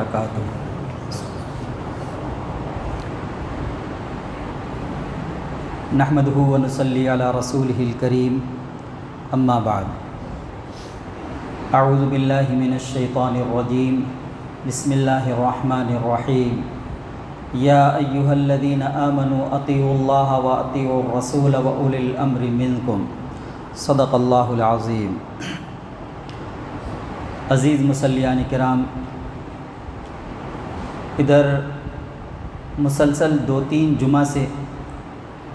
وبرکاتہ۔ نحمدہ ونصلی علی رسولہ الکریم، اما بعد۔ اعوذ باللہ من الشیطان الرجیم، بسم اللہ الرحمن الرحیم۔ یا ایہا الذین آمنوا اطیعوا اللہ واطیعوا الرسول واولی الامر منکم، صدق اللہ العظیم۔ عزیز مصلیان کرام، ادھر مسلسل 2-3 جمعہ سے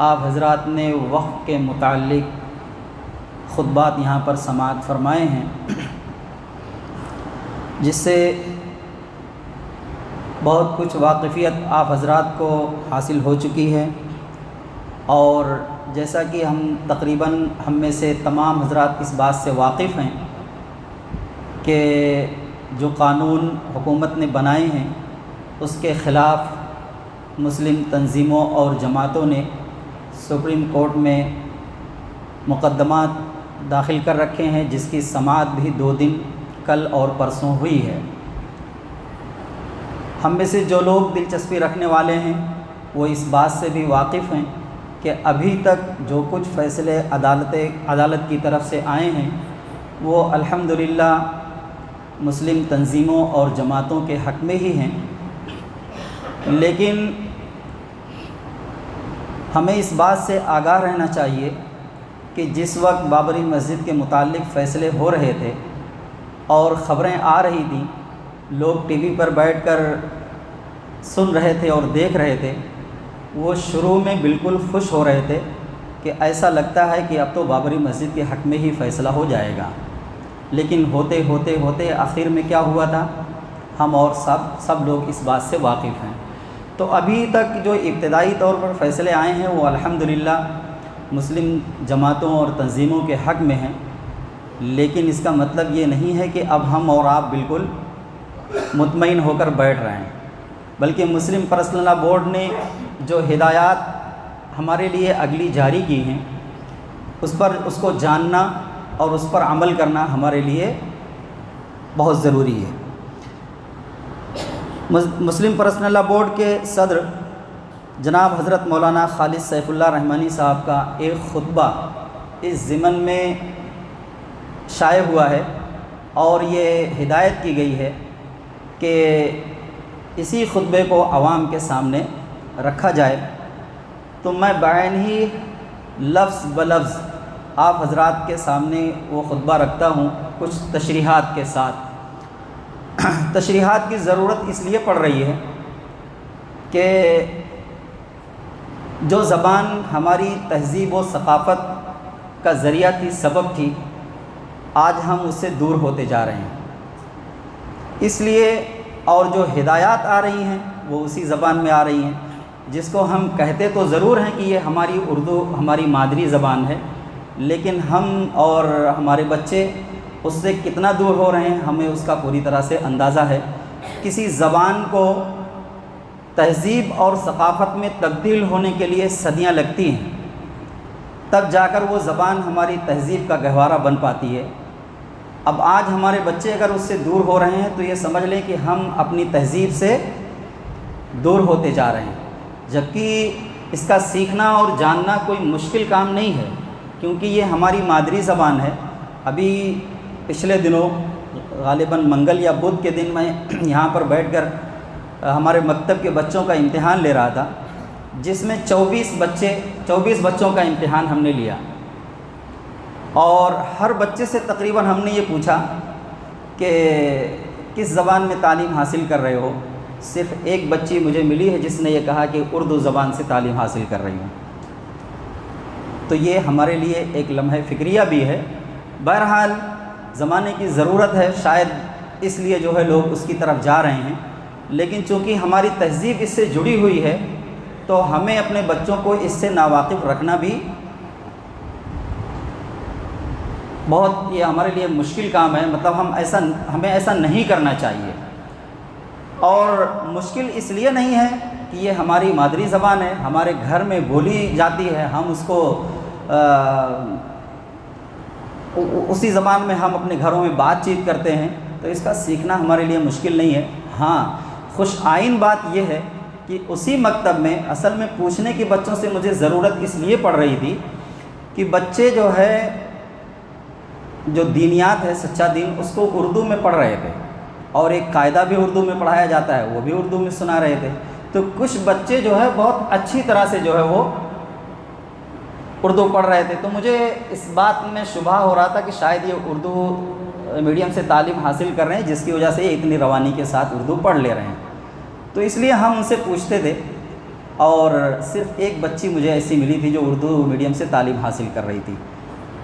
آپ حضرات نے وقف کے متعلق خطبات یہاں پر سماعت فرمائے ہیں، جس سے بہت کچھ واقفیت آپ حضرات کو حاصل ہو چکی ہے، اور جیسا کہ تقریباً ہم میں سے تمام حضرات اس بات سے واقف ہیں کہ جو قانون حکومت نے بنائے ہیں اس کے خلاف مسلم تنظیموں اور جماعتوں نے سپریم کورٹ میں مقدمات داخل کر رکھے ہیں، جس کی سماعت بھی 2 دن کل اور پرسوں ہوئی ہے۔ ہم میں سے جو لوگ دلچسپی رکھنے والے ہیں وہ اس بات سے بھی واقف ہیں کہ ابھی تک جو کچھ فیصلے عدالت کی طرف سے آئے ہیں وہ الحمدللہ مسلم تنظیموں اور جماعتوں کے حق میں ہی ہیں، لیکن ہمیں اس بات سے آگاہ رہنا چاہیے کہ جس وقت بابری مسجد کے متعلق فیصلے ہو رہے تھے اور خبریں آ رہی تھیں، لوگ ٹی وی پر بیٹھ کر سن رہے تھے اور دیکھ رہے تھے، وہ شروع میں بالکل خوش ہو رہے تھے کہ ایسا لگتا ہے کہ اب تو بابری مسجد کے حق میں ہی فیصلہ ہو جائے گا، لیکن ہوتے ہوتے ہوتے آخر میں کیا ہوا تھا ہم اور سب لوگ اس بات سے واقف ہیں۔ تو ابھی تک جو ابتدائی طور پر فیصلے آئے ہیں وہ الحمدللہ مسلم جماعتوں اور تنظیموں کے حق میں ہیں، لیکن اس کا مطلب یہ نہیں ہے کہ اب ہم اور آپ بالکل مطمئن ہو کر بیٹھ رہے ہیں، بلکہ مسلم پرسنل لا بورڈ نے جو ہدایات ہمارے لیے اگلی جاری کی ہیں اس کو جاننا اور اس پر عمل کرنا ہمارے لیے بہت ضروری ہے۔ مسلم پرسنل لا بورڈ کے صدر جناب حضرت مولانا خالد سیف اللہ رحمانی صاحب کا ایک خطبہ اس ضمن میں شائع ہوا ہے، اور یہ ہدایت کی گئی ہے کہ اسی خطبے کو عوام کے سامنے رکھا جائے، تو میں بعین ہی لفظ بلفظ آپ حضرات کے سامنے وہ خطبہ رکھتا ہوں، کچھ تشریحات کے ساتھ۔ تشریحات کی ضرورت اس لیے پڑ رہی ہے کہ جو زبان ہماری تہذیب و ثقافت کا ذریعہ تھی، سبب تھی، آج ہم اس سے دور ہوتے جا رہے ہیں، اس لیے اور جو ہدایات آ رہی ہیں وہ اسی زبان میں آ رہی ہیں، جس کو ہم کہتے تو ضرور ہیں کہ یہ ہماری اردو ہماری مادری زبان ہے، لیکن ہم اور ہمارے بچے اس سے کتنا دور ہو رہے ہیں ہمیں اس کا پوری طرح سے اندازہ ہے۔ کسی زبان کو تہذیب اور ثقافت میں تبدیل ہونے کے لیے صدیاں لگتی ہیں، تب جا کر وہ زبان ہماری تہذیب کا گہوارہ بن پاتی ہے۔ اب آج ہمارے بچے اگر اس سے دور ہو رہے ہیں تو یہ سمجھ لیں کہ ہم اپنی تہذیب سے دور ہوتے جا رہے ہیں، جبکہ اس کا سیکھنا اور جاننا کوئی مشکل کام نہیں ہے، کیونکہ یہ ہماری مادری زبان ہے۔ ابھی پچھلے دنوں غالباً منگل یا بدھ کے دن میں یہاں پر بیٹھ کر ہمارے مکتب کے بچوں کا امتحان لے رہا تھا، جس میں 24 بچوں کا امتحان ہم نے لیا، اور ہر بچے سے تقریباً ہم نے یہ پوچھا کہ کس زبان میں تعلیم حاصل کر رہے ہو؟ صرف ایک بچی مجھے ملی ہے جس نے یہ کہا کہ اردو زبان سے تعلیم حاصل کر رہی ہوں۔ تو یہ ہمارے لیے ایک لمحہ فکریہ بھی ہے۔ بہرحال زمانے کی ضرورت ہے، شاید اس لیے جو ہے لوگ اس کی طرف جا رہے ہیں، لیکن چونکہ ہماری تہذیب اس سے جڑی ہوئی ہے تو ہمیں اپنے بچوں کو اس سے ناواقف رکھنا بھی بہت یہ ہمارے لیے مشکل کام ہے، مطلب ہمیں ایسا نہیں کرنا چاہیے۔ اور مشکل اس لیے نہیں ہے کہ یہ ہماری مادری زبان ہے، ہمارے گھر میں بولی جاتی ہے، ہم اس کو اسی زبان میں ہم اپنے گھروں میں بات چیت کرتے ہیں، تو اس کا سیکھنا ہمارے لیے مشکل نہیں ہے۔ ہاں، خوش آئین بات یہ ہے کہ اسی مکتب میں اصل میں پوچھنے کی بچوں سے مجھے ضرورت اس لیے پڑ رہی تھی کہ بچے جو ہے جو دینیات ہے، سچا دین، اس کو اردو میں پڑھ رہے تھے، اور ایک قاعدہ بھی اردو میں پڑھایا جاتا ہے، وہ بھی اردو میں سنا رہے تھے۔ تو کچھ بچے جو ہے بہت اچھی طرح سے جو ہے وہ اردو پڑھ رہے تھے، تو مجھے اس بات میں شبہ ہو رہا تھا کہ شاید یہ اردو میڈیم سے تعلیم حاصل کر رہے ہیں، جس کی وجہ سے یہ اتنی روانی کے ساتھ اردو پڑھ لے رہے ہیں۔ تو اس لیے ہم ان سے پوچھتے تھے، اور صرف ایک بچی مجھے ایسی ملی تھی جو اردو میڈیم سے تعلیم حاصل کر رہی تھی۔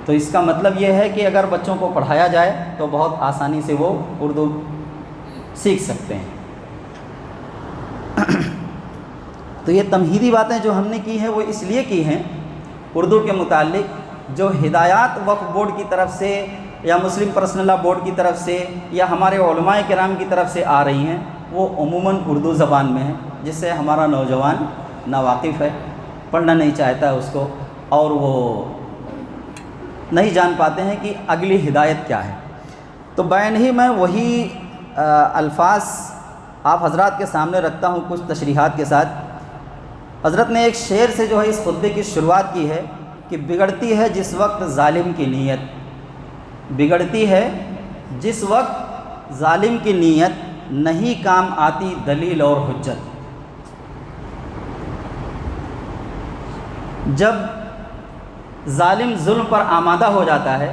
تو اس کا مطلب یہ ہے کہ اگر بچوں کو پڑھایا جائے تو بہت آسانی سے وہ اردو سیکھ سکتے ہیں۔ تو یہ تمہیدی باتیں جو ہم نے کی ہیں وہ اس لیے کی ہیں اردو کے متعلق، جو ہدایات وقف بورڈ کی طرف سے یا مسلم پرسنل لا بورڈ کی طرف سے یا ہمارے علماء کرام کی طرف سے آ رہی ہیں، وہ عموماً اردو زبان میں ہیں، جس سے ہمارا نوجوان ناواقف ہے، پڑھنا نہیں چاہتا ہے اس کو، اور وہ نہیں جان پاتے ہیں کہ اگلی ہدایت کیا ہے۔ تو بین ہی میں وہی الفاظ آپ حضرات کے سامنے رکھتا ہوں کچھ تشریحات کے ساتھ۔ حضرت نے ایک شعر سے جو ہے اس خطبے کی شروعات کی ہے کہ بگڑتی ہے جس وقت ظالم کی نیت، بگڑتی ہے جس وقت ظالم کی نیت، نہیں کام آتی دلیل اور حجت۔ جب ظالم ظلم پر آمادہ ہو جاتا ہے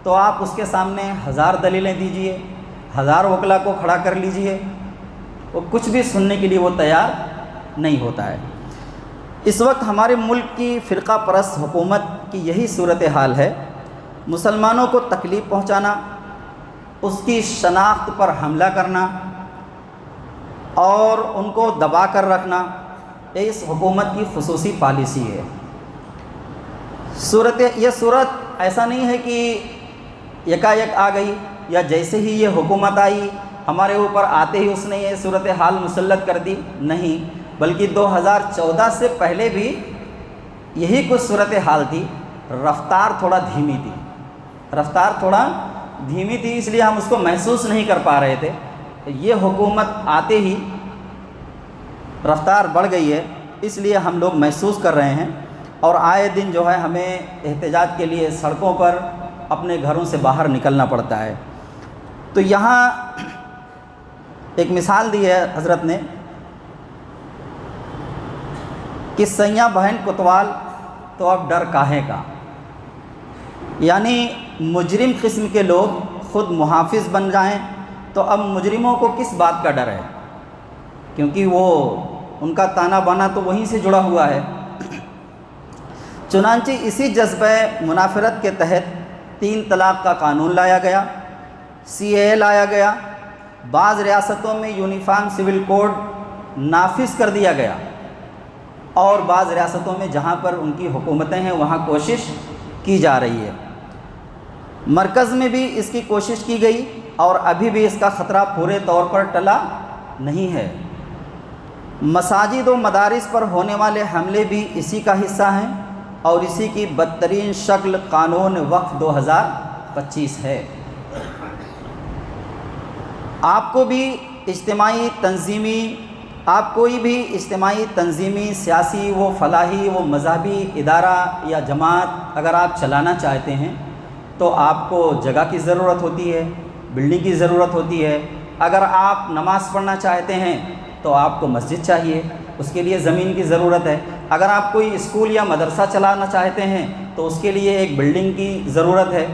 تو آپ اس کے سامنے 1000 دلیلیں دیجئے، 1000 وکلا کو کھڑا کر لیجئے، وہ کچھ بھی سننے کے لیے وہ تیار نہیں ہوتا ہے۔ اس وقت ہمارے ملک کی فرقہ پرست حکومت کی یہی صورتحال ہے، مسلمانوں کو تکلیف پہنچانا، اس کی شناخت پر حملہ کرنا اور ان کو دبا کر رکھنا، یہ اس حکومت کی خصوصی پالیسی ہے۔ یہ صورت ایسا نہیں ہے کہ یکایک آ گئی یا جیسے ہی یہ حکومت آئی ہمارے اوپر آتے ہی اس نے یہ صورتحال مسلط کر دی، نہیں، بلکہ 2014 سے پہلے بھی یہی کچھ صورتحال تھی، رفتار تھوڑا دھیمی تھی، اس لیے ہم اس کو محسوس نہیں کر پا رہے تھے۔ یہ حکومت آتے ہی رفتار بڑھ گئی ہے، اس لیے ہم لوگ محسوس کر رہے ہیں، اور آئے دن جو ہے ہمیں احتجاج کے لیے سڑکوں پر اپنے گھروں سے باہر نکلنا پڑتا ہے۔ تو یہاں ایک مثال دی ہے حضرت نے کہ سیاں بہن کوتوال تو اب ڈر کاہے کا، یعنی مجرم قسم کے لوگ خود محافظ بن جائیں تو اب مجرموں کو کس بات کا ڈر ہے، کیونکہ وہ ان کا تانا بانا تو وہیں سے جڑا ہوا ہے۔ چنانچہ اسی جذبہ منافرت کے تحت 3 طلاق کا قانون لایا گیا، CAA لایا گیا، بعض ریاستوں میں یونیفارم سول کوڈ نافذ کر دیا گیا، اور بعض ریاستوں میں جہاں پر ان کی حکومتیں ہیں وہاں کوشش کی جا رہی ہے۔ مرکز میں بھی اس کی کوشش کی گئی، اور ابھی بھی اس کا خطرہ پورے طور پر ٹلا نہیں ہے۔ مساجد و مدارس پر ہونے والے حملے بھی اسی کا حصہ ہیں، اور اسی کی بدترین شکل قانون وقف 2025 ہے۔ آپ کوئی بھی اجتماعی تنظیمی سیاسی و فلاحی و مذہبی ادارہ یا جماعت اگر آپ چلانا چاہتے ہیں تو آپ کو جگہ کی ضرورت ہوتی ہے، بلڈنگ کی ضرورت ہوتی ہے۔ اگر آپ نماز پڑھنا چاہتے ہیں تو آپ کو مسجد چاہیے، اس کے لیے زمین کی ضرورت ہے۔ اگر آپ کوئی اسکول یا مدرسہ چلانا چاہتے ہیں تو اس کے لیے ایک بلڈنگ کی ضرورت ہے۔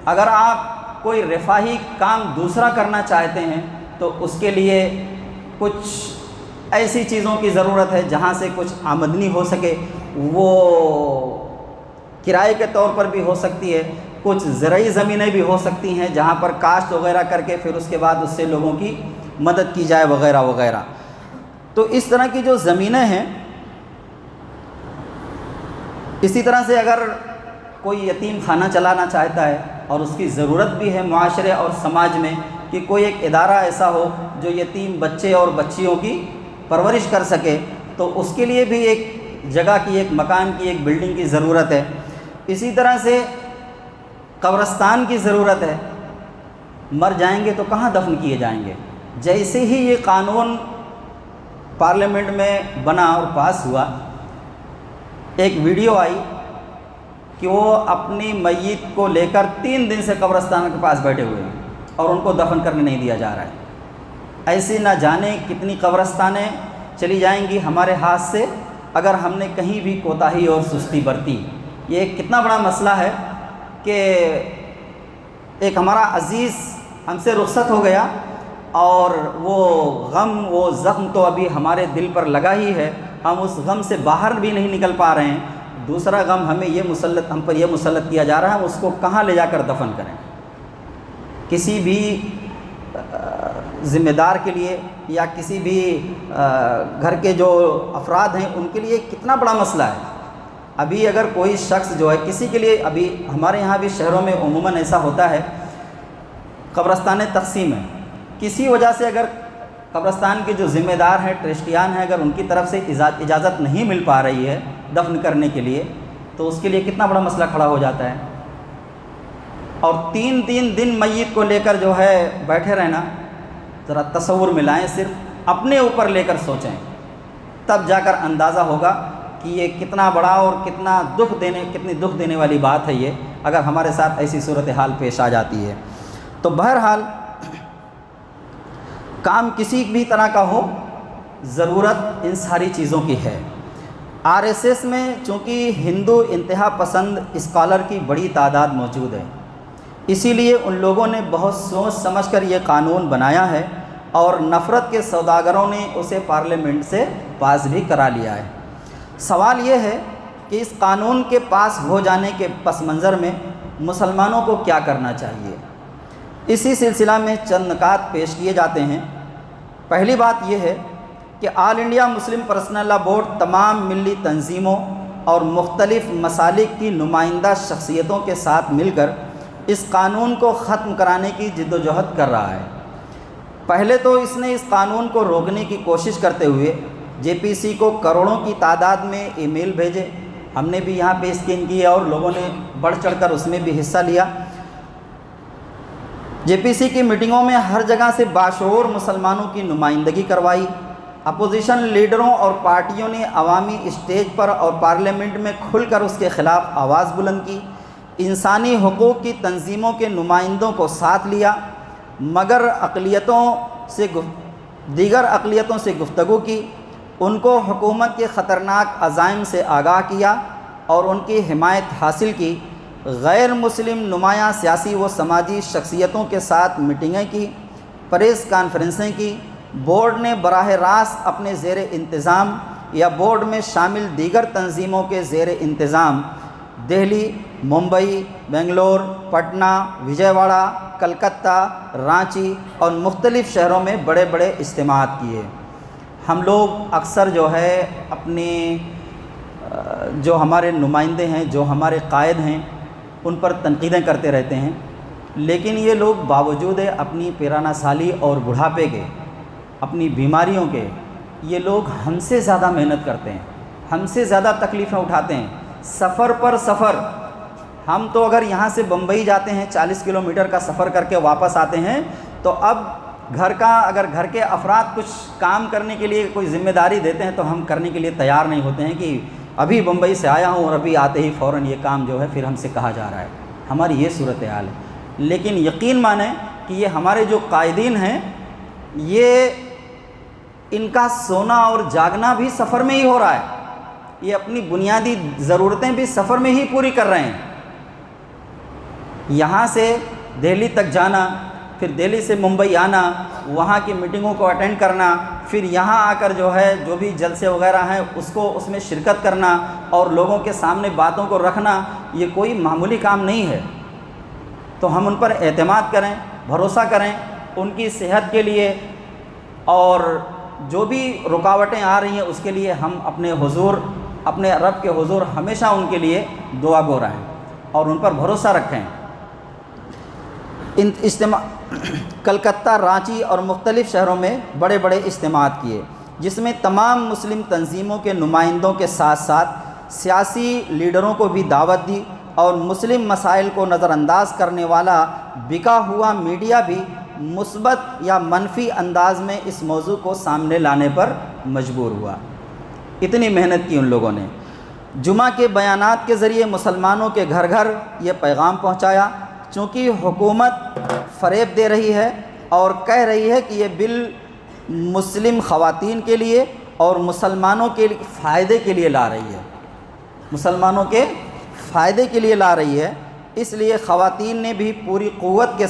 اگر آپ کوئی رفاہی کام دوسرا کرنا چاہتے ہیں تو اس کے لیے کچھ ایسی چیزوں کی ضرورت ہے جہاں سے کچھ آمدنی ہو سکے، وہ کرائے کے طور پر بھی ہو سکتی ہے، کچھ زرعی زمینیں بھی ہو سکتی ہیں جہاں پر کاشت وغیرہ کر کے پھر اس کے بعد اس سے لوگوں کی مدد کی جائے وغیرہ وغیرہ۔ تو اس طرح کی جو زمینیں ہیں، اسی طرح سے اگر کوئی یتیم خانہ چلانا چاہتا ہے اور اس کی ضرورت بھی ہے معاشرے اور سماج میں کہ کوئی ایک ادارہ ایسا ہو جو یتیم بچے اور بچیوں کی پرورش کر سکے، تو اس کے لیے بھی ایک جگہ کی، ایک مکان کی، ایک بلڈنگ کی ضرورت ہے۔ اسی طرح سے قبرستان کی ضرورت ہے، مر جائیں گے تو کہاں دفن کیے جائیں گے؟ جیسے ہی یہ قانون پارلیمنٹ میں بنا اور پاس ہوا، ایک ویڈیو آئی کہ وہ اپنی میت کو لے کر 3 دن سے قبرستان کے پاس بیٹھے ہوئے ہیں اور ان کو دفن کرنے نہیں دیا جا رہا ہے۔ ایسی نہ جانے کتنی قبرستانیں چلی جائیں گی ہمارے ہاتھ سے اگر ہم نے کہیں بھی کوتاہی اور سستی برتی۔ یہ ایک کتنا بڑا مسئلہ ہے کہ ایک ہمارا عزیز ہم سے رخصت ہو گیا اور وہ غم، وہ زخم تو ابھی ہمارے دل پر لگا ہی ہے، ہم اس غم سے باہر بھی نہیں نکل پا رہے ہیں۔ دوسرا غم ہم پر یہ مسلط کیا جا رہا ہے، ہم اس کو کہاں لے جا کر دفن کریں۔ کسی بھی ذمہ دار کے لیے یا کسی بھی گھر کے جو افراد ہیں ان کے لیے کتنا بڑا مسئلہ ہے۔ ابھی اگر کوئی شخص جو ہے کسی کے لیے، ابھی ہمارے یہاں بھی شہروں میں عموماً ایسا ہوتا ہے، قبرستانیں تقسیم ہیں، کسی وجہ سے اگر قبرستان کے جو ذمہ دار ہیں، ٹرسٹیان ہیں، اگر ان کی طرف سے اجازت نہیں مل پا رہی ہے دفن کرنے کے لیے، تو اس کے لیے کتنا بڑا مسئلہ کھڑا ہو جاتا ہے۔ اور 3 دن میت کو لے کر جو ہے بیٹھے رہنا، ذرا تصور میں لائیں، صرف اپنے اوپر لے کر سوچیں، تب جا کر اندازہ ہوگا کہ یہ کتنا بڑا اور کتنی دکھ دینے والی بات ہے یہ، اگر ہمارے ساتھ ایسی صورتحال پیش آ جاتی ہے۔ تو بہرحال کام کسی بھی طرح کا ہو، ضرورت ان ساری چیزوں کی ہے۔ RSS میں چونکہ ہندو انتہا پسند اسکالر کی بڑی تعداد موجود ہے، اسی لیے ان لوگوں نے بہت سوچ سمجھ کر یہ قانون بنایا ہے اور نفرت کے سوداگروں نے اسے پارلیمنٹ سے پاس بھی کرا لیا ہے۔ سوال یہ ہے کہ اس قانون کے پاس ہو جانے کے پس منظر میں مسلمانوں کو کیا کرنا چاہیے۔ اسی سلسلہ میں چند نکات پیش کیے جاتے ہیں۔ پہلی بات یہ ہے کہ آل انڈیا مسلم پرسنل لا بورڈ تمام ملی تنظیموں اور مختلف مسالک کی نمائندہ شخصیتوں کے ساتھ مل کر اس قانون کو ختم کرانے کی جدوجہد کر رہا ہے۔ پہلے تو اس نے اس قانون کو روکنے کی کوشش کرتے ہوئے JPC کو کروڑوں کی تعداد میں ای میل بھیجے، ہم نے بھی یہاں پہ اسکین کی اور لوگوں نے بڑھ چڑھ کر اس میں بھی حصہ لیا۔ JPC کی میٹنگوں میں ہر جگہ سے باشعور مسلمانوں کی نمائندگی کروائی۔ اپوزیشن لیڈروں اور پارٹیوں نے عوامی اسٹیج پر اور پارلیمنٹ میں کھل کر اس کے خلاف آواز بلند کی۔ انسانی حقوق کی تنظیموں کے نمائندوں کو ساتھ لیا، مگر دیگر اقلیتوں سے گفتگو کی، ان کو حکومت کے خطرناک عزائم سے آگاہ کیا اور ان کی حمایت حاصل کی۔ غیر مسلم نمایاں سیاسی و سماجی شخصیتوں کے ساتھ میٹنگیں کی، پریس کانفرنسیں کی۔ بورڈ نے براہ راست اپنے زیر انتظام یا بورڈ میں شامل دیگر تنظیموں کے زیر انتظام دہلی، ممبئی، بنگلور، پٹنہ، وجے واڑہ، کلکتہ، رانچی اور مختلف شہروں میں بڑے بڑے اجتماعات کیے۔ ہم لوگ اکثر جو ہے اپنے جو ہمارے نمائندے ہیں، جو ہمارے قائد ہیں، ان پر تنقیدیں کرتے رہتے ہیں، لیکن یہ لوگ باوجود اپنی پیرانہ سالی اور بڑھاپے کے، اپنی بیماریوں کے، یہ لوگ ہم سے زیادہ محنت کرتے ہیں، ہم سے زیادہ تکلیفیں اٹھاتے ہیں، سفر پر سفر۔ ہم تو اگر یہاں سے بمبئی جاتے ہیں 40 کلومیٹر کا سفر کر کے واپس آتے ہیں، تو اب اگر گھر کے افراد کچھ کام کرنے کے لیے کوئی ذمہ داری دیتے ہیں تو ہم کرنے کے لیے تیار نہیں ہوتے ہیں کہ ابھی بمبئی سے آیا ہوں اور ابھی آتے ہی فوراً یہ کام جو ہے پھر ہم سے کہا جا رہا ہے۔ ہماری یہ صورتحال ہے، لیکن یقین مانیں کہ یہ ہمارے جو قائدین ہیں، یہ ان کا سونا اور جاگنا بھی سفر میں ہی ہو رہا ہے، یہ اپنی بنیادی ضرورتیں بھی سفر میں ہی پوری کر رہے ہیں۔ یہاں سے دہلی تک جانا، پھر دہلی سے ممبئی آنا، وہاں کی میٹنگوں کو اٹینڈ کرنا، پھر یہاں آ کر جو ہے جو بھی جلسے وغیرہ ہیں اس میں شرکت کرنا اور لوگوں کے سامنے باتوں کو رکھنا، یہ کوئی معمولی کام نہیں ہے۔ تو ہم ان پر اعتماد کریں، بھروسہ کریں ان کی صحت کے لیے، اور جو بھی رکاوٹیں آ رہی ہیں اس کے لیے ہم اپنے رب کے حضور ہمیشہ ان کے لیے دعا گو رہیں اور ان پر بھروسہ رکھیں۔ کلکتہ، رانچی اور مختلف شہروں میں بڑے بڑے اجتماعات کیے، جس میں تمام مسلم تنظیموں کے نمائندوں کے ساتھ ساتھ سیاسی لیڈروں کو بھی دعوت دی، اور مسلم مسائل کو نظر انداز کرنے والا بکا ہوا میڈیا بھی مثبت یا منفی انداز میں اس موضوع کو سامنے لانے پر مجبور ہوا۔ اتنی محنت کی ان لوگوں نے۔ جمعہ کے بیانات کے ذریعے مسلمانوں کے گھر گھر یہ پیغام پہنچایا، چونکہ حکومت فریب دے رہی ہے اور کہہ رہی ہے کہ یہ بل مسلم خواتین کے لیے اور مسلمانوں کے فائدے کے لیے لا رہی ہے، مسلمانوں کے فائدے کے لیے لا رہی ہے۔ اس لیے خواتین نے بھی پوری قوت کے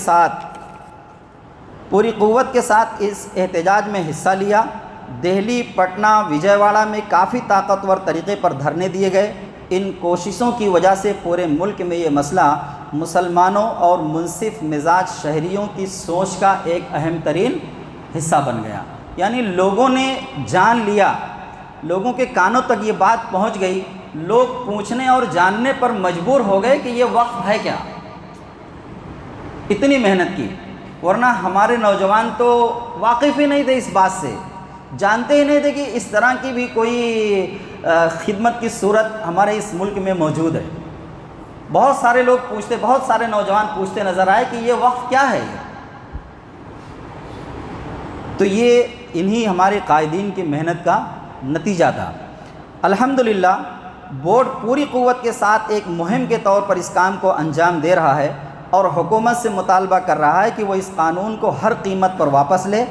ساتھ اس احتجاج میں حصہ لیا۔ دہلی، پٹنہ، وجے واڑہ میں کافی طاقتور طریقے پر دھرنے دیے گئے۔ ان کوششوں کی وجہ سے پورے ملک میں یہ مسئلہ مسلمانوں اور منصف مزاج شہریوں کی سوچ کا ایک اہم ترین حصہ بن گیا۔ یعنی لوگوں نے جان لیا، لوگوں کے کانوں تک یہ بات پہنچ گئی، لوگ پوچھنے اور جاننے پر مجبور ہو گئے کہ یہ وقف ہے کیا۔ اتنی محنت کی، ورنہ ہمارے نوجوان تو واقف ہی نہیں تھے اس بات سے، جانتے ہی نہیں تھے کہ اس طرح کی بھی کوئی خدمت کی صورت ہمارے اس ملک میں موجود ہے۔ بہت سارے لوگ پوچھتے، بہت سارے نوجوان پوچھتے نظر آئے کہ یہ وقف کیا ہے۔ تو یہ انہی ہمارے قائدین کی محنت کا نتیجہ تھا۔ الحمدللہ بورڈ پوری قوت کے ساتھ ایک مہم کے طور پر اس کام کو انجام دے رہا ہے اور حکومت سے مطالبہ کر رہا ہے کہ وہ اس قانون کو ہر قیمت پر واپس لے۔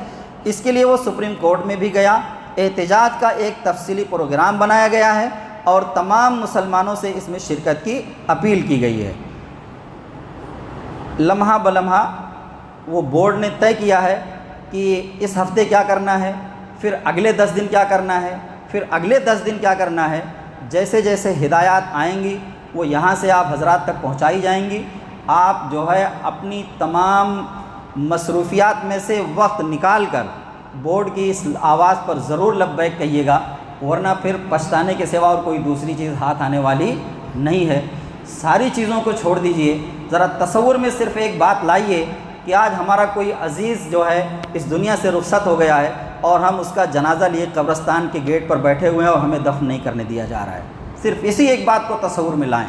اس کے لیے وہ سپریم کورٹ میں بھی گیا۔ احتجاج کا ایک تفصیلی پروگرام بنایا گیا ہے اور تمام مسلمانوں سے اس میں شرکت کی اپیل کی گئی ہے۔ لمحہ بلمحہ وہ بورڈ نے طے کیا ہے کہ اس ہفتے کیا کرنا ہے، پھر اگلے 10 دن کیا کرنا ہے، پھر اگلے 10 دن کیا کرنا ہے۔ جیسے جیسے ہدایات آئیں گی وہ یہاں سے آپ حضرات تک پہنچائی جائیں گی۔ آپ جو ہے اپنی تمام مصروفیات میں سے وقت نکال کر بورڈ کی اس آواز پر ضرور لبیک کہیے گا، ورنہ پھر پچھتانے کے سوا اور کوئی دوسری چیز ہاتھ آنے والی نہیں ہے۔ ساری چیزوں کو چھوڑ دیجئے، ذرا تصور میں صرف ایک بات لائیے کہ آج ہمارا کوئی عزیز جو ہے اس دنیا سے رخصت ہو گیا ہے اور ہم اس کا جنازہ لیے قبرستان کے گیٹ پر بیٹھے ہوئے ہیں اور ہمیں دفن نہیں کرنے دیا جا رہا ہے۔ صرف اسی ایک بات کو تصور میں لائیں۔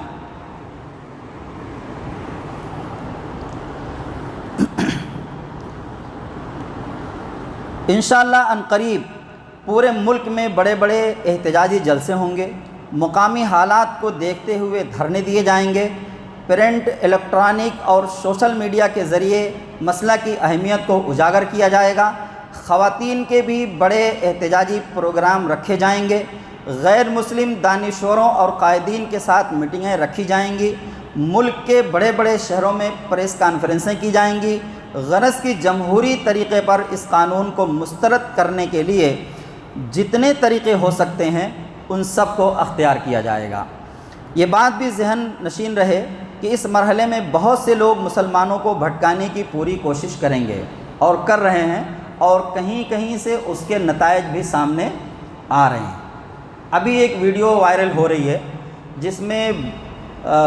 انشاءاللہ عنقریب پورے ملک میں بڑے بڑے احتجاجی جلسے ہوں گے۔ مقامی حالات کو دیکھتے ہوئے دھرنے دیے جائیں گے۔ پرنٹ، الیکٹرانک اور سوشل میڈیا کے ذریعے مسئلہ کی اہمیت کو اجاگر کیا جائے گا۔ خواتین کے بھی بڑے احتجاجی پروگرام رکھے جائیں گے۔ غیر مسلم دانشوروں اور قائدین کے ساتھ میٹنگیں رکھی جائیں گی۔ ملک کے بڑے بڑے شہروں میں پریس کانفرنسیں کی جائیں گی۔ غرض کی جمہوری طریقے پر اس قانون کو مسترد کرنے کے لیے جتنے طریقے ہو سکتے ہیں ان سب کو اختیار کیا جائے گا۔ یہ بات بھی ذہن نشین رہے کہ اس مرحلے میں بہت سے لوگ مسلمانوں کو بھٹکانے کی پوری کوشش کریں گے اور کر رہے ہیں، اور کہیں کہیں سے اس کے نتائج بھی سامنے آ رہے ہیں۔ ابھی ایک ویڈیو وائرل ہو رہی ہے جس میں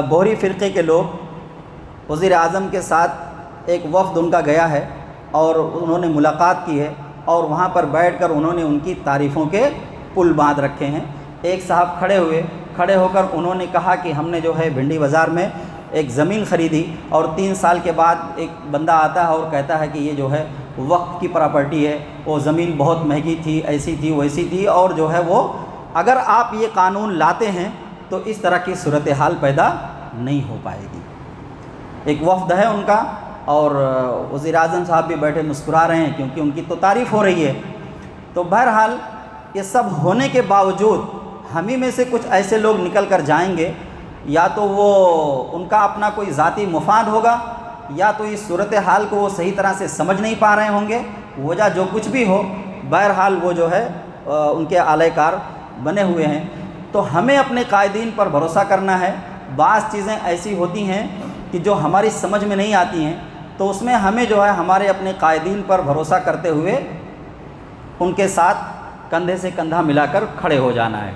بوہری فرقے کے لوگ وزیر اعظم کے ساتھ ایک وفد ان کا گیا ہے اور انہوں نے ملاقات کی ہے، اور وہاں پر بیٹھ کر انہوں نے ان کی تعریفوں کے پل باندھ رکھے ہیں۔ ایک صاحب کھڑے ہو کر انہوں نے کہا کہ ہم نے جو ہے بھنڈی بازار میں ایک زمین خریدی اور 3 سال کے بعد ایک بندہ آتا ہے اور کہتا ہے کہ یہ جو ہے وقف کی پراپرٹی ہے، وہ زمین بہت مہنگی تھی، ایسی تھی ویسی تھی، اور جو ہے وہ اگر آپ یہ قانون لاتے ہیں تو اس طرح کی صورتحال پیدا نہیں ہو پائے گی۔ ایک وفد ہے ان کا، اور وزیر اعظم صاحب بھی بیٹھے مسکرا رہے ہیں کیونکہ ان کی تو تعریف ہو رہی ہے۔ تو بہرحال یہ سب ہونے کے باوجود ہم ہی میں سے کچھ ایسے لوگ نکل کر جائیں گے، یا تو وہ ان کا اپنا کوئی ذاتی مفاد ہوگا، یا تو اس صورتحال کو وہ صحیح طرح سے سمجھ نہیں پا رہے ہوں گے۔ وجہ جو کچھ بھی ہو، بہرحال وہ جو ہے ان کے اعلی کار بنے ہوئے ہیں۔ تو ہمیں اپنے قائدین پر بھروسہ کرنا ہے۔ بعض چیزیں ایسی ہوتی ہیں کہ جو ہماری سمجھ میں نہیں آتی ہیں، تو اس میں ہمیں جو ہے ہمارے اپنے قائدین پر بھروسہ کرتے ہوئے ان کے ساتھ کندھے سے کندھا ملا کر کھڑے ہو جانا ہے۔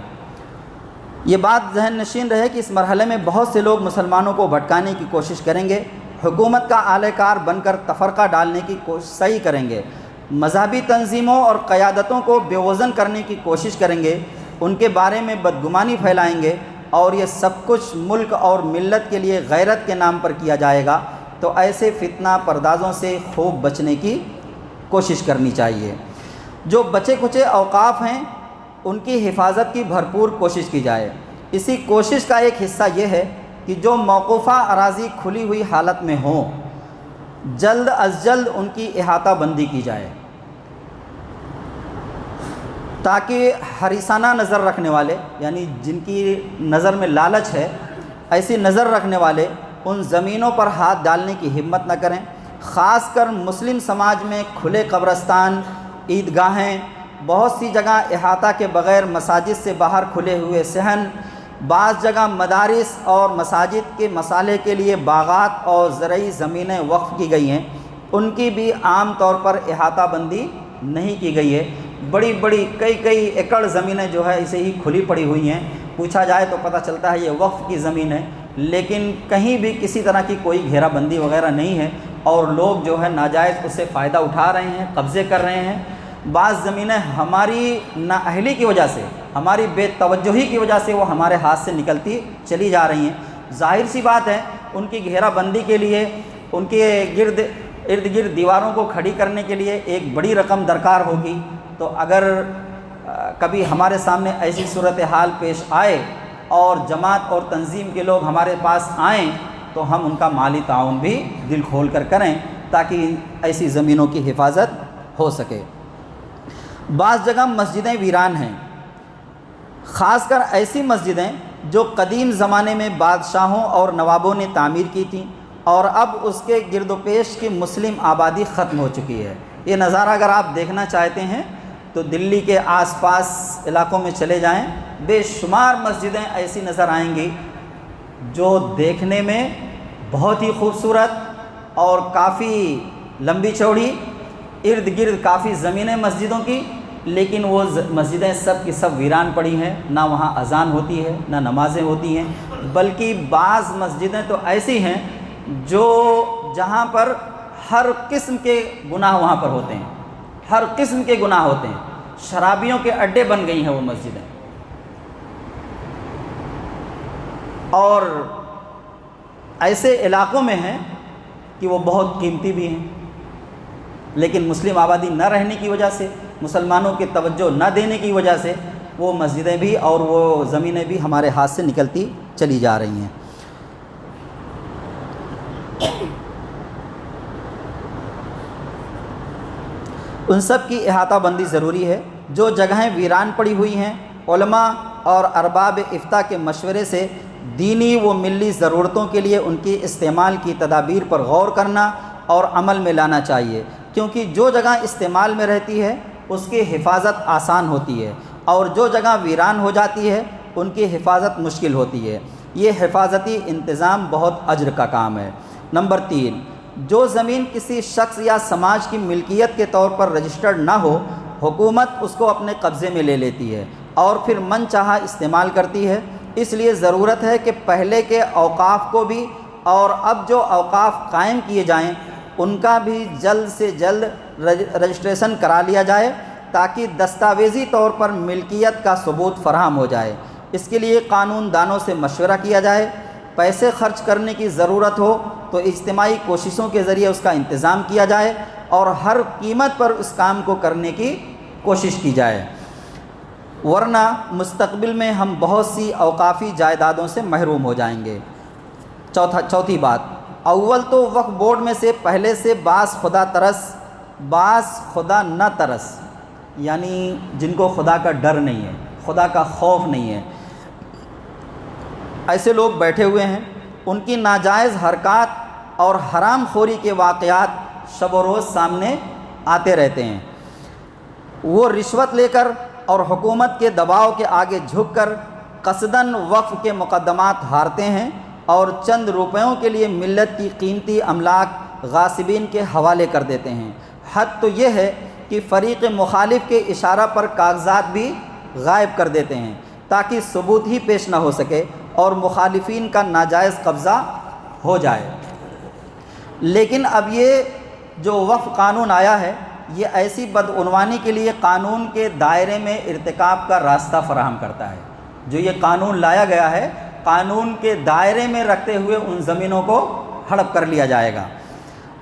یہ بات ذہن نشین رہے کہ اس مرحلے میں بہت سے لوگ مسلمانوں کو بھٹکانے کی کوشش کریں گے، حکومت کا اعلی کار بن کر تفرقہ ڈالنے کی صحیح کریں گے، مذہبی تنظیموں اور قیادتوں کو بے وزن کرنے کی کوشش کریں گے، ان کے بارے میں بدگمانی پھیلائیں گے، اور یہ سب کچھ ملک اور ملت کے لیے غیرت کے نام پر کیا جائے گا۔ تو ایسے فتنہ پردازوں سے خوب بچنے کی کوشش کرنی چاہیے۔ جو بچے کھچے اوقاف ہیں ان کی حفاظت کی بھرپور کوشش کی جائے۔ اسی کوشش کا ایک حصہ یہ ہے کہ جو موقوفہ اراضی کھلی ہوئی حالت میں ہوں جلد از جلد ان کی احاطہ بندی کی جائے، تاکہ حریصانہ نظر رکھنے والے، یعنی جن کی نظر میں لالچ ہے، ایسی نظر رکھنے والے ان زمینوں پر ہاتھ ڈالنے کی ہمت نہ کریں۔ خاص کر مسلم سماج میں کھلے قبرستان، عیدگاہیں، بہت سی جگہ احاطہ کے بغیر مساجد سے باہر کھلے ہوئے صحن، بعض جگہ مدارس اور مساجد کے مصالح کے لیے باغات اور زرعی زمینیں وقف کی گئی ہیں، ان کی بھی عام طور پر احاطہ بندی نہیں کی گئی ہے۔ بڑی بڑی کئی ایکڑ زمینیں جو ہے اسے ہی کھلی پڑی ہوئی ہیں، پوچھا جائے تو پتہ چلتا ہے یہ وقف کی زمین ہے، لیکن کہیں بھی کسی طرح کی کوئی گھیرا بندی وغیرہ نہیں ہے، اور لوگ جو ہے ناجائز اس سے فائدہ اٹھا رہے ہیں، قبضے کر رہے ہیں۔ بعض زمینیں ہماری نااہلی کی وجہ سے، ہماری بے توجہی کی وجہ سے وہ ہمارے ہاتھ سے نکلتی چلی جا رہی ہیں۔ ظاہر سی بات ہے ان کی گھیرا بندی کے لیے، ان کے ارد گرد دیواروں کو کھڑی کرنے کے لیے ایک بڑی رقم درکار ہوگی۔ تو اگر کبھی ہمارے سامنے ایسی صورتحال پیش آئے اور جماعت اور تنظیم کے لوگ ہمارے پاس آئیں تو ہم ان کا مالی تعاون بھی دل کھول کر کریں، تاکہ ایسی زمینوں کی حفاظت ہو سکے۔ بعض جگہ مسجدیں ویران ہیں، خاص کر ایسی مسجدیں جو قدیم زمانے میں بادشاہوں اور نوابوں نے تعمیر کی تھیں اور اب اس کے گرد و پیش کی مسلم آبادی ختم ہو چکی ہے۔ یہ نظارہ اگر آپ دیکھنا چاہتے ہیں تو دلی کے آس پاس علاقوں میں چلے جائیں، بے شمار مسجدیں ایسی نظر آئیں گی جو دیکھنے میں بہت ہی خوبصورت اور کافی لمبی چوڑی، ارد گرد کافی زمینیں مسجدوں کی، لیکن وہ مسجدیں سب کی سب ویران پڑی ہیں، نہ وہاں اذان ہوتی ہے نہ نمازیں ہوتی ہیں، بلکہ بعض مسجدیں تو ایسی ہیں جو جہاں پر ہر قسم کے گناہ وہاں پر ہوتے ہیں، ہر قسم کے گناہ ہوتے ہیں، شرابیوں کے اڈے بن گئی ہیں وہ مسجدیں، اور ایسے علاقوں میں ہیں کہ وہ بہت قیمتی بھی ہیں، لیکن مسلم آبادی نہ رہنے کی وجہ سے، مسلمانوں کی توجہ نہ دینے کی وجہ سے وہ مسجدیں بھی اور وہ زمینیں بھی ہمارے ہاتھ سے نکلتی چلی جا رہی ہیں۔ ان سب کی احاطہ بندی ضروری ہے۔ جو جگہیں ویران پڑی ہوئی ہیں، علماء اور ارباب افتاء کے مشورے سے دینی و ملی ضرورتوں کے لیے ان کی استعمال کی تدابیر پر غور کرنا اور عمل میں لانا چاہیے، کیونکہ جو جگہ استعمال میں رہتی ہے اس کی حفاظت آسان ہوتی ہے، اور جو جگہ ویران ہو جاتی ہے ان کی حفاظت مشکل ہوتی ہے۔ یہ حفاظتی انتظام بہت اجر کا کام ہے۔ نمبر 3، جو زمین کسی شخص یا سماج کی ملکیت کے طور پر رجسٹرڈ نہ ہو، حکومت اس کو اپنے قبضے میں لے لیتی ہے اور پھر من چاہا استعمال کرتی ہے۔ اس لیے ضرورت ہے کہ پہلے کے اوقاف کو بھی اور اب جو اوقاف قائم کیے جائیں ان کا بھی جلد سے جلد رجسٹریشن کرا لیا جائے، تاکہ دستاویزی طور پر ملکیت کا ثبوت فراہم ہو جائے۔ اس کے لیے قانون دانوں سے مشورہ کیا جائے۔ پیسے خرچ کرنے کی ضرورت ہو تو اجتماعی کوششوں کے ذریعے اس کا انتظام کیا جائے اور ہر قیمت پر اس کام کو کرنے کی کوشش کی جائے، ورنہ مستقبل میں ہم بہت سی اوقافی جائیدادوں سے محروم ہو جائیں گے۔ چوتھی بات، اول تو وقف بورڈ میں سے پہلے سے بعض خدا ترس، بعض خدا نہ ترس، یعنی جن کو خدا کا ڈر نہیں ہے، خدا کا خوف نہیں ہے، ایسے لوگ بیٹھے ہوئے ہیں۔ ان کی ناجائز حرکات اور حرام خوری کے واقعات شب و روز سامنے آتے رہتے ہیں۔ وہ رشوت لے کر اور حکومت کے دباؤ کے آگے جھک کر قصداً وقف کے مقدمات ہارتے ہیں اور چند روپیوں کے لیے ملت کی قیمتی املاک غاصبین کے حوالے کر دیتے ہیں۔ حد تو یہ ہے کہ فریق مخالف کے اشارہ پر کاغذات بھی غائب کر دیتے ہیں تاکہ ثبوت ہی پیش نہ ہو سکے اور مخالفین کا ناجائز قبضہ ہو جائے۔ لیکن اب یہ جو وقف قانون آیا ہے یہ ایسی بدعنوانی کے لیے قانون کے دائرے میں ارتکاب کا راستہ فراہم کرتا ہے۔ جو یہ قانون لایا گیا ہے، قانون کے دائرے میں رکھتے ہوئے ان زمینوں کو ہڑپ کر لیا جائے گا۔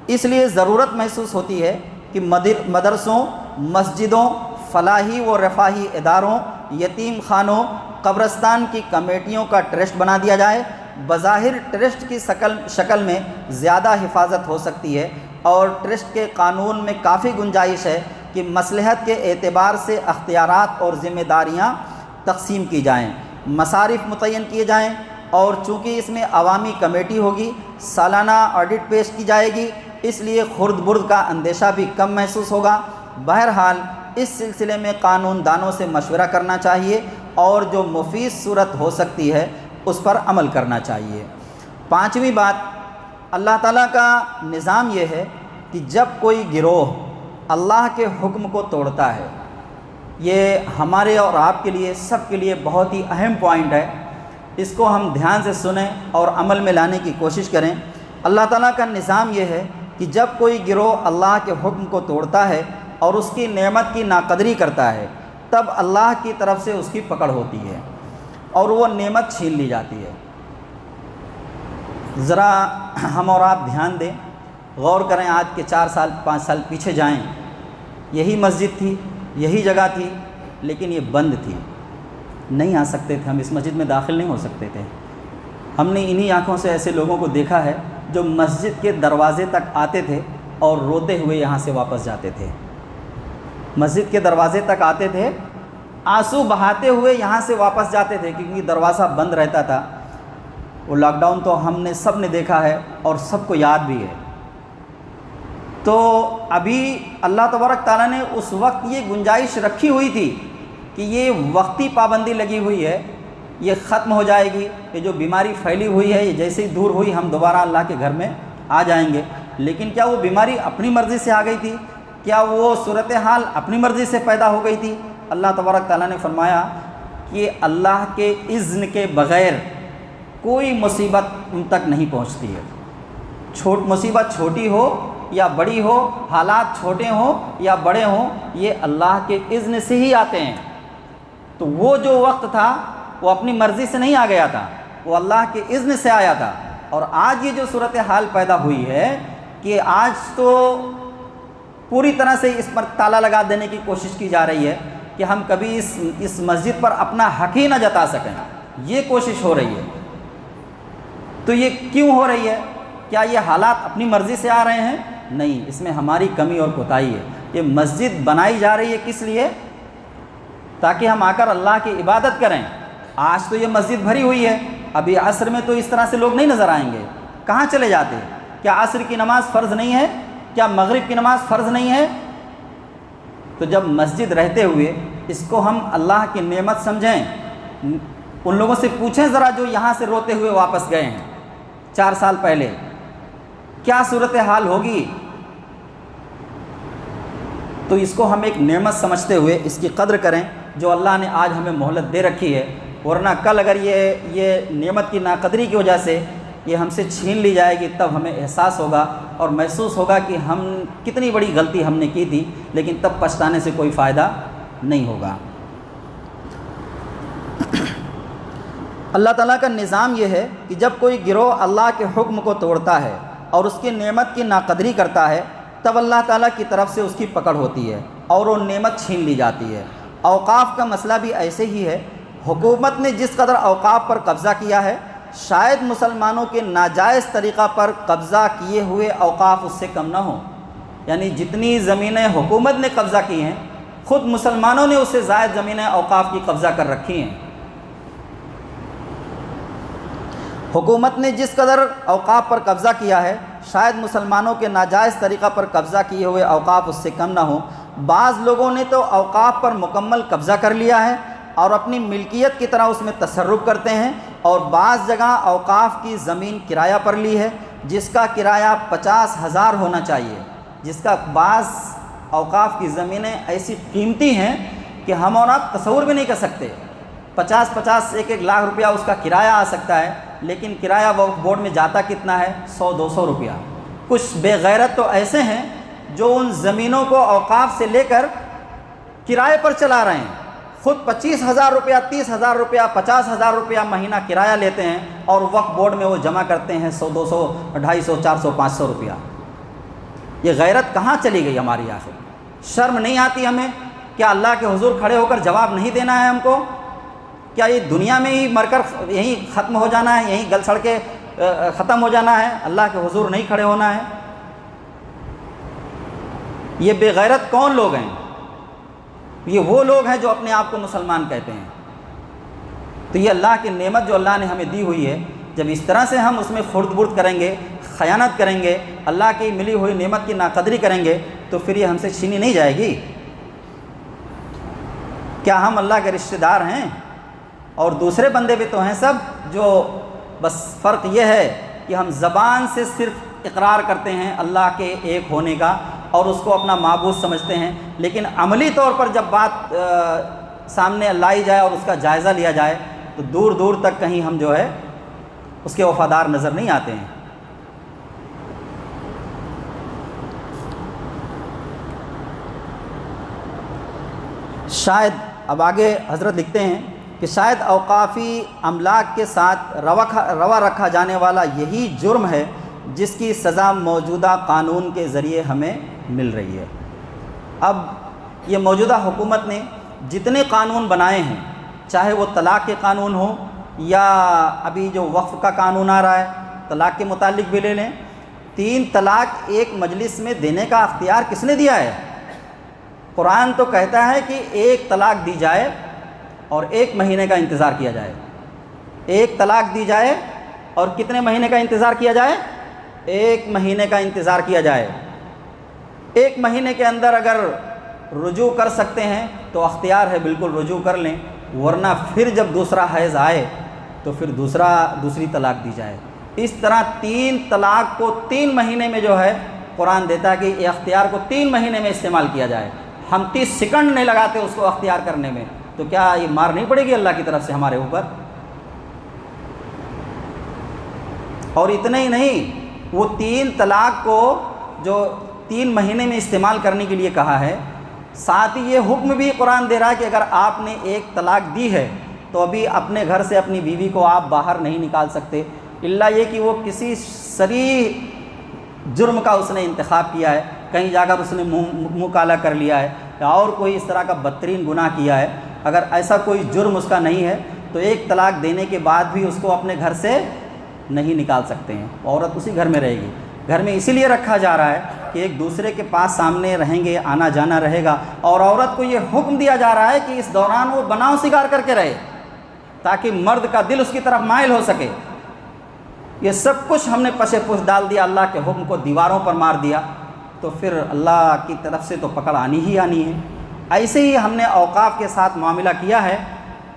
اس لیے ضرورت محسوس ہوتی ہے کہ مدرسوں، مسجدوں، فلاحی و رفاہی اداروں، یتیم خانوں، قبرستان کی کمیٹیوں کا ٹرسٹ بنا دیا جائے۔ بظاہر ٹرسٹ کی شکل میں زیادہ حفاظت ہو سکتی ہے، اور ٹرسٹ کے قانون میں کافی گنجائش ہے کہ مصلحت کے اعتبار سے اختیارات اور ذمہ داریاں تقسیم کی جائیں، مصارف متعین کیے جائیں، اور چونکہ اس میں عوامی کمیٹی ہوگی، سالانہ آڈٹ پیش کی جائے گی، اس لیے خرد برد کا اندیشہ بھی کم محسوس ہوگا۔ بہرحال اس سلسلے میں قانون دانوں سے مشورہ کرنا چاہیے، اور جو مفید صورت ہو سکتی ہے اس پر عمل کرنا چاہیے۔ پانچویں بات، اللہ تعالیٰ کا نظام یہ ہے کہ جب کوئی گروہ اللہ کے حکم کو توڑتا ہے، یہ ہمارے اور آپ کے لیے، سب کے لیے بہت ہی اہم پوائنٹ ہے، اس کو ہم دھیان سے سنیں اور عمل میں لانے کی کوشش کریں۔ اللہ تعالیٰ کا نظام یہ ہے کہ جب کوئی گروہ اللہ کے حکم کو توڑتا ہے اور اس کی نعمت کی ناقدری کرتا ہے، تب اللہ کی طرف سے اس کی پکڑ ہوتی ہے اور وہ نعمت چھین لی جاتی ہے۔ ذرا ہم اور آپ دھیان دیں، غور کریں، آج کے 4 سال 5 سال پیچھے جائیں، یہی مسجد تھی، یہی جگہ تھی، لیکن یہ بند تھی، نہیں آ سکتے تھے، ہم اس مسجد میں داخل نہیں ہو سکتے تھے۔ ہم نے انہی آنکھوں سے ایسے لوگوں کو دیکھا ہے جو مسجد کے دروازے تک آتے تھے اور روتے ہوئے یہاں سے واپس جاتے تھے۔ مسجد کے دروازے تک آتے تھے، آنسو بہاتے ہوئے یہاں سے واپس جاتے تھے، کیونکہ دروازہ بند رہتا تھا۔ وہ لاک ڈاؤن تو ہم نے سب نے دیکھا ہے اور سب کو یاد بھی ہے۔ تو ابھی اللہ تبارک تعالیٰ نے اس وقت یہ گنجائش رکھی ہوئی تھی کہ یہ وقتی پابندی لگی ہوئی ہے، یہ ختم ہو جائے گی، یہ جو بیماری پھیلی ہوئی ہے یہ جیسے ہی دور ہوئی ہم دوبارہ اللہ کے گھر میں آ جائیں گے۔ لیکن کیا وہ بیماری اپنی مرضی سے آ گئی تھی؟ کیا وہ صورتحال اپنی مرضی سے پیدا ہو گئی تھی؟ اللہ تبارک تعالیٰ نے فرمایا کہ اللہ کے اذن کے بغیر کوئی مصیبت ان تک نہیں پہنچتی ہے۔ مصیبت چھوٹی ہو یا بڑی ہو، حالات چھوٹے ہوں یا بڑے ہوں، یہ اللہ کے اذن سے ہی آتے ہیں۔ تو وہ جو وقت تھا وہ اپنی مرضی سے نہیں آ گیا تھا، وہ اللہ کے اذن سے آیا تھا۔ اور آج یہ جو صورتحال پیدا ہوئی ہے کہ آج تو پوری طرح سے اس پر تالا لگا دینے کی کوشش کی جا رہی ہے کہ ہم کبھی اس مسجد پر اپنا حق ہی نہ جتا سکیں، یہ کوشش ہو رہی ہے۔ تو یہ کیوں ہو رہی ہے؟ کیا یہ حالات اپنی مرضی سے آ رہے ہیں؟ نہیں، اس میں ہماری کمی اور کوتاہی ہے۔ یہ مسجد بنائی جا رہی ہے کس لیے؟ تاکہ ہم آ کر اللہ کی عبادت کریں۔ آج تو یہ مسجد بھری ہوئی ہے، ابھی عصر میں تو اس طرح سے لوگ نہیں نظر آئیں گے، کہاں چلے جاتے؟ کیا عصر کی نماز فرض نہیں ہے؟ کیا مغرب کی نماز فرض نہیں ہے؟ تو جب مسجد رہتے ہوئے اس کو ہم اللہ کی نعمت سمجھیں، ان لوگوں سے پوچھیں ذرا جو یہاں سے روتے ہوئے واپس گئے ہیں 4 سال پہلے، کیا صورتحال ہوگی؟ تو اس کو ہم ایک نعمت سمجھتے ہوئے اس کی قدر کریں جو اللہ نے آج ہمیں مہلت دے رکھی ہے، ورنہ کل اگر یہ نعمت کی ناقدری کی وجہ سے یہ ہم سے چھین لی جائے گی، تب ہمیں احساس ہوگا اور محسوس ہوگا کہ ہم کتنی بڑی غلطی ہم نے کی تھی، لیکن تب پچھتانے سے کوئی فائدہ نہیں ہوگا۔ اللہ تعالیٰ کا نظام یہ ہے کہ جب کوئی گروہ اللہ کے حکم کو توڑتا ہے اور اس کی نعمت کی ناقدری کرتا ہے، تب اللہ تعالیٰ کی طرف سے اس کی پکڑ ہوتی ہے اور وہ نعمت چھین لی جاتی ہے۔ اوقاف کا مسئلہ بھی ایسے ہی ہے۔ حکومت نے جس قدر اوقاف پر قبضہ کیا ہے، شاید مسلمانوں کے ناجائز طریقہ پر قبضہ کیے ہوئے اوقاف اس سے کم نہ ہوں۔ یعنی جتنی زمینیں حکومت نے قبضہ کی ہیں، خود مسلمانوں نے اس سے زائد زمینیں اوقاف کی قبضہ کر رکھی ہیں۔ حکومت نے جس قدر اوقاف پر قبضہ کیا ہے، شاید مسلمانوں کے ناجائز طریقہ پر قبضہ کیے ہوئے اوقاف اس سے کم نہ ہوں۔ بعض لوگوں نے تو اوقاف پر مکمل قبضہ کر لیا ہے اور اپنی ملکیت کی طرح اس میں تصرف کرتے ہیں، اور بعض جگہ اوقاف کی زمین کرایہ پر لی ہے جس کا کرایہ 50,000 ہونا چاہیے، جس کا بعض اوقاف کی زمینیں ایسی قیمتی ہیں کہ ہم اور آپ تصور بھی نہیں کر سکتے۔ 50 1 لاکھ روپیہ اس کا کرایہ آ سکتا ہے، لیکن کرایہ وقف بورڈ میں جاتا کتنا ہے؟ 100-200 روپیہ۔ کچھ بے غیرت تو ایسے ہیں جو ان زمینوں کو اوقاف سے لے کر کرائے پر چلا رہے ہیں، خود 25,000 روپیہ، 30,000 روپیہ، 50,000 روپیہ مہینہ کرایہ لیتے ہیں اور وقف بورڈ میں وہ جمع کرتے ہیں 100، 200، 250، 400، 500 روپیہ۔ یہ غیرت کہاں چلی گئی ہماری آخر؟ شرم نہیں آتی ہمیں؟ کیا اللہ کے حضور کھڑے ہو کر جواب نہیں دینا ہے ہم کو؟ کیا یہ دنیا میں ہی مر کر یہیں ختم ہو جانا ہے، یہیں گل سڑ کے ختم ہو جانا ہے؟ اللہ کے حضور نہیں کھڑے ہونا ہے؟ یہ بے غیرت کون لوگ ہیں؟ یہ وہ لوگ ہیں جو اپنے آپ کو مسلمان کہتے ہیں۔ تو یہ اللہ کی نعمت جو اللہ نے ہمیں دی ہوئی ہے، جب اس طرح سے ہم اس میں خرد برد کریں گے، خیانت کریں گے، اللہ کی ملی ہوئی نعمت کی ناقدری کریں گے، تو پھر یہ ہم سے چھینی نہیں جائے گی۔ کیا ہم اللہ کے رشتہ دار ہیں؟ اور دوسرے بندے بھی تو ہیں سب، جو بس فرق یہ ہے کہ ہم زبان سے صرف اقرار کرتے ہیں اللہ کے ایک ہونے کا اور اس کو اپنا معبود سمجھتے ہیں، لیکن عملی طور پر جب بات سامنے لائی جائے اور اس کا جائزہ لیا جائے تو دور دور تک کہیں ہم جو ہے اس کے وفادار نظر نہیں آتے ہیں۔ شاید اب آگے حضرت لکھتے ہیں کہ شاید اوقافی املاک کے ساتھ روا رکھا جانے والا یہی جرم ہے جس کی سزا موجودہ قانون کے ذریعے ہمیں مل رہی ہے۔ اب یہ موجودہ حکومت نے جتنے قانون بنائے ہیں، چاہے وہ طلاق کے قانون ہوں یا ابھی جو وقف کا قانون آ رہا ہے، طلاق کے متعلق بھی لے لیں، 3 طلاق ایک مجلس میں دینے کا اختیار کس نے دیا ہے؟ قرآن تو کہتا ہے کہ 1 طلاق دی جائے اور 1 مہینے کا انتظار کیا جائے۔ 1 طلاق دی جائے اور کتنے مہینے کا انتظار کیا جائے؟ 1 مہینے کا انتظار کیا جائے۔ 1 مہینے کے اندر اگر رجوع کر سکتے ہیں تو اختیار ہے، بالکل رجوع کر لیں، ورنہ پھر جب دوسرا حیض آئے تو پھر دوسری طلاق دی جائے۔ اس طرح 3 طلاق کو 3 مہینے میں جو ہے قرآن دیتا ہے کہ یہ اختیار کو 3 مہینے میں استعمال کیا جائے۔ ہم 30 سیکنڈ نہیں لگاتے اس کو اختیار کرنے میں، تو کیا یہ مار نہیں پڑے گی اللہ کی طرف سے ہمارے اوپر؟ اور اتنا ہی نہیں، وہ 3 طلاق کو جو 3 مہینے میں استعمال کرنے کے لیے کہا ہے، ساتھ ہی یہ حکم بھی قرآن دے رہا ہے کہ اگر آپ نے 1 طلاق دی ہے تو ابھی اپنے گھر سے اپنی بیوی کو آپ باہر نہیں نکال سکتے، الا یہ کہ وہ کسی صریح جرم کا اس نے انتخاب کیا ہے، کہیں جا کر اس نے منہ کالا کر لیا ہے یا اور کوئی اس طرح کا بدترین گناہ کیا ہے۔ اگر ایسا کوئی جرم اس کا نہیں ہے تو 1 طلاق دینے کے بعد بھی اس کو اپنے گھر سے نہیں نکال سکتے ہیں، عورت اسی گھر میں رہے گی۔ گھر میں اسی لیے رکھا جا رہا ہے کہ ایک دوسرے کے پاس سامنے رہیں گے، آنا جانا رہے گا، اور عورت کو یہ حکم دیا جا رہا ہے کہ اس دوران وہ بناؤ سگار کر کے رہے تاکہ مرد کا دل اس کی طرف مائل ہو سکے۔ یہ سب کچھ ہم نے پشے پوش ڈال دیا، اللہ کے حکم کو دیواروں پر مار دیا، تو پھر اللہ کی طرف سے تو پکڑ آنی ہی آنی ہے۔ ایسے ہی ہم نے اوقاف کے ساتھ معاملہ کیا ہے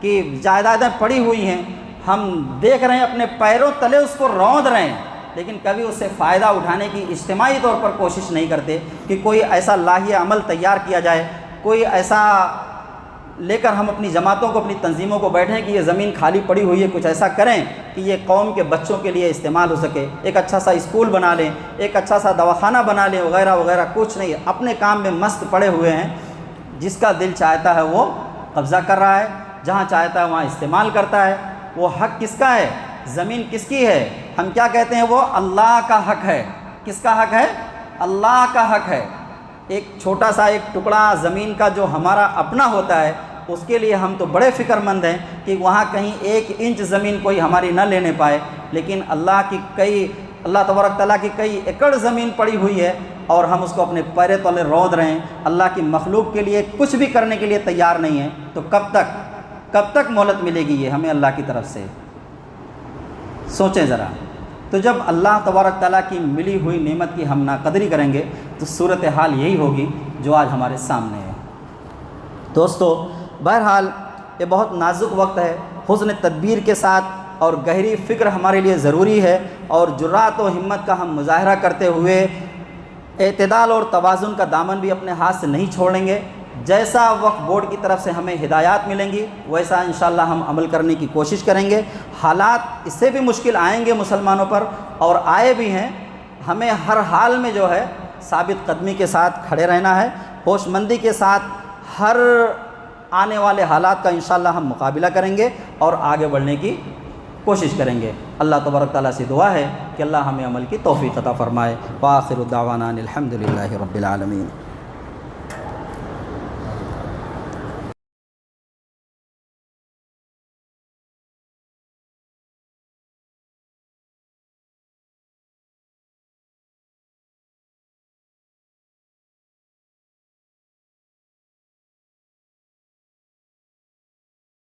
کہ جائیدادیں پڑی ہوئی ہیں، ہم دیکھ رہے ہیں اپنے پیروں تلے اس کو روند رہے ہیں، لیکن کبھی اس سے فائدہ اٹھانے کی اجتماعی طور پر کوشش نہیں کرتے کہ کوئی ایسا لاہی عمل تیار کیا جائے، کوئی ایسا لے کر ہم اپنی جماعتوں کو، اپنی تنظیموں کو بیٹھیں کہ یہ زمین خالی پڑی ہوئی ہے، کچھ ایسا کریں کہ یہ قوم کے بچوں کے لیے استعمال ہو سکے، ایک اچھا سا اسکول بنا لیں، ایک اچھا سا دواخانہ بنا لیں، وغیرہ وغیرہ۔ کچھ نہیں، اپنے کام میں مست پڑے ہوئے ہیں، جس کا دل چاہتا ہے وہ قبضہ کر رہا ہے، جہاں چاہتا ہے وہاں استعمال کرتا ہے۔ وہ حق کس کا ہے؟ زمین کس کی ہے؟ ہم کیا کہتے ہیں؟ وہ اللہ کا حق ہے۔ کس کا حق ہے؟ اللہ کا حق ہے۔ ایک چھوٹا سا ایک ٹکڑا زمین کا جو ہمارا اپنا ہوتا ہے، اس کے لیے ہم تو بڑے فکر مند ہیں کہ وہاں کہیں 1 انچ زمین کوئی ہماری نہ لینے پائے، لیکن اللہ تبارک تعالیٰ کی کئی ایکڑ زمین پڑی ہوئی ہے اور ہم اس کو اپنے پیرے تلے روند رہے ہیں، اللہ کی مخلوق کے لیے کچھ بھی کرنے کے لیے تیار نہیں ہیں۔ تو کب تک مہلت ملے گی یہ ہمیں اللہ کی طرف سے؟ سوچیں ذرا۔ تو جب اللہ تبارک تعالیٰ کی ملی ہوئی نعمت کی ہم ناقدری کریں گے تو صورتحال یہی ہوگی جو آج ہمارے سامنے ہے۔ دوستو، بہرحال یہ بہت نازک وقت ہے، حسن تدبیر کے ساتھ اور گہری فکر ہمارے لیے ضروری ہے، اور جرات و ہمت کا ہم مظاہرہ کرتے ہوئے اعتدال اور توازن کا دامن بھی اپنے ہاتھ سے نہیں چھوڑیں گے۔ جیسا وقف بورڈ کی طرف سے ہمیں ہدایات ملیں گی ویسا انشاءاللہ ہم عمل کرنے کی کوشش کریں گے۔ حالات اس سے بھی مشکل آئیں گے مسلمانوں پر، اور آئے بھی ہیں۔ ہمیں ہر حال میں جو ہے ثابت قدمی کے ساتھ کھڑے رہنا ہے، ہوش مندی کے ساتھ ہر آنے والے حالات کا انشاءاللہ ہم مقابلہ کریں گے اور آگے بڑھنے کی کوشش کریں گے۔ اللہ تبارک تعالیٰ سے دعا ہے کہ اللہ ہمیں عمل کی توفیق عطا فرمائے۔ وآخر دعوانا الحمد للہ رب العالمین۔